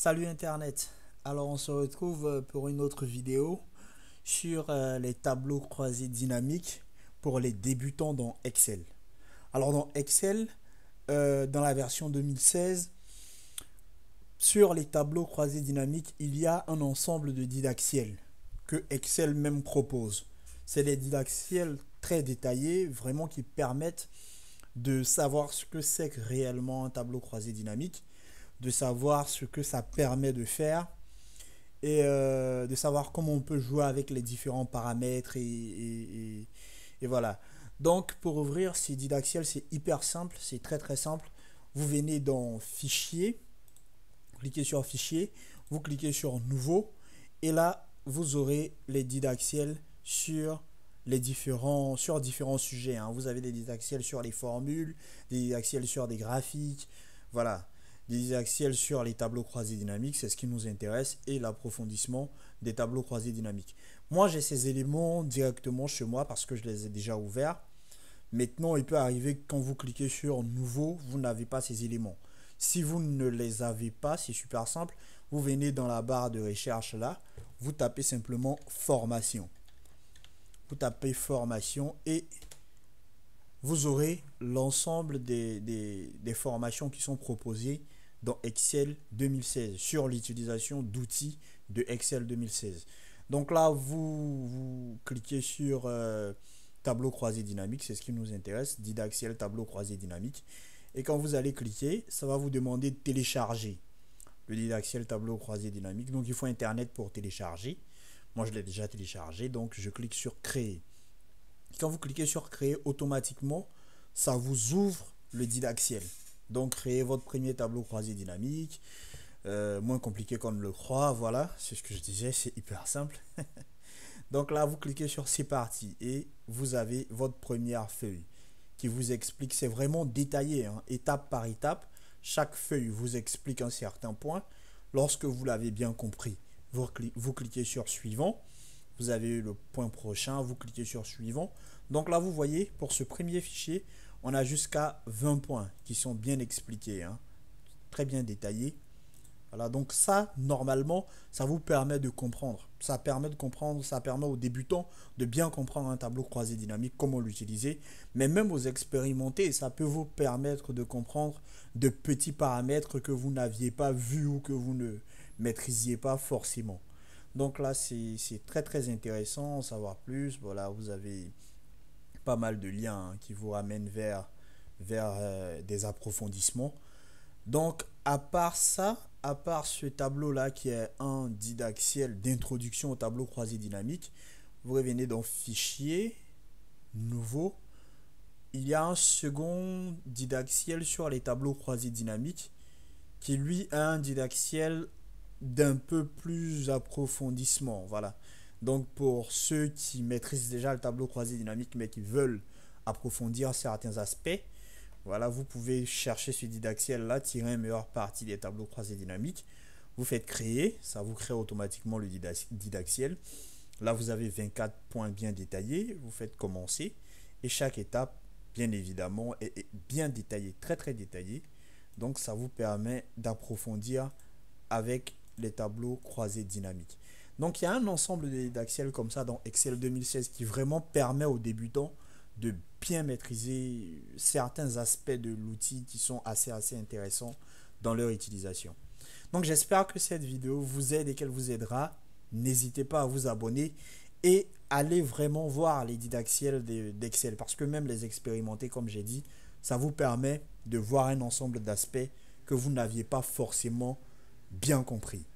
Salut Internet. Alors on se retrouve pour une autre vidéo sur les tableaux croisés dynamiques pour les débutants dans Excel. Alors dans Excel, dans la version 2016, sur les tableaux croisés dynamiques, il y a un ensemble de didactiels que Excel même propose. C'est des didactiels très détaillés, vraiment qui permettent de savoir ce que c'est que réellement un tableau croisé dynamique, de savoir ce que ça permet de faire et de savoir comment on peut jouer avec les différents paramètres et voilà. Donc pour ouvrir ces didactiels, c'est hyper simple, c'est très simple. Vous venez dans Fichier, vous cliquez sur Fichier, vous cliquez sur Nouveau et là vous aurez les didactiels sur différents sujets, hein. Vous avez des didactiels sur les formules, des didactiels sur des graphiques, voilà, des didactiels sur les tableaux croisés dynamiques, c'est ce qui nous intéresse, et l'approfondissement des tableaux croisés dynamiques. Moi j'ai ces éléments directement chez moi parce que je les ai déjà ouverts. Maintenant il peut arriver que quand vous cliquez sur Nouveau, vous n'avez pas ces éléments. Si vous ne les avez pas, c'est super simple, vous venez dans la barre de recherche là, vous tapez simplement Formation. Vous tapez Formation et vous aurez l'ensemble des formations qui sont proposées dans Excel 2016 sur l'utilisation d'outils de Excel 2016. Donc là, vous cliquez sur tableau croisé dynamique, c'est ce qui nous intéresse, didactiel tableau croisé dynamique. Et quand vous allez cliquer, ça va vous demander de télécharger le didactiel tableau croisé dynamique. Donc il faut Internet pour télécharger. Moi, je l'ai déjà téléchargé, donc je clique sur Créer. Quand vous cliquez sur Créer, automatiquement, ça vous ouvre le didactiel. Donc, créez votre premier tableau croisé dynamique. Moins compliqué qu'on ne le croit, voilà, c'est ce que je disais, c'est hyper simple. Donc là, vous cliquez sur C'est parti et vous avez votre première feuille qui vous explique, c'est vraiment détaillé, hein, étape par étape. Chaque feuille vous explique un certain point. Lorsque vous l'avez bien compris, vous cliquez sur Suivant. Vous avez le point prochain, vous cliquez sur Suivant. Donc là, vous voyez, pour ce premier fichier, on a jusqu'à 20 points qui sont bien expliqués, hein, très bien détaillés. Voilà, donc ça, normalement, ça vous permet de comprendre. Ça permet de comprendre, ça permet aux débutants de bien comprendre un tableau croisé dynamique, comment l'utiliser. Mais même aux expérimentés, ça peut vous permettre de comprendre de petits paramètres que vous n'aviez pas vus ou que vous ne maîtrisiez pas forcément. Donc là, c'est très intéressant, en savoir plus. Voilà, vous avez pas mal de liens, hein, qui vous ramènent vers des approfondissements. Donc, à part ça, à part ce tableau-là qui est un didactiel d'introduction au tableau croisé dynamique, vous revenez dans Fichier, Nouveau. Il y a un second didactiel sur les tableaux croisés dynamiques qui lui a un didactiel d'un peu plus approfondissement, voilà. Donc pour ceux qui maîtrisent déjà le tableau croisé dynamique mais qui veulent approfondir certains aspects, voilà, vous pouvez chercher ce didactiel là, tirer une meilleure partie des tableaux croisés dynamiques. Vous faites créer, ça vous crée automatiquement le didactiel. Là vous avez 24 points bien détaillés, vous faites commencer et chaque étape bien évidemment est bien détaillée, très détaillée. Donc ça vous permet d'approfondir avec les tableaux croisés dynamiques. Donc il y a un ensemble de didactiels comme ça dans Excel 2016 qui vraiment permet aux débutants de bien maîtriser certains aspects de l'outil qui sont assez intéressants dans leur utilisation. Donc j'espère que cette vidéo vous aide et qu'elle vous aidera. N'hésitez pas à vous abonner et allez vraiment voir les didactiels d'Excel parce que même les expérimenter, comme j'ai dit, ça vous permet de voir un ensemble d'aspects que vous n'aviez pas forcément bien compris.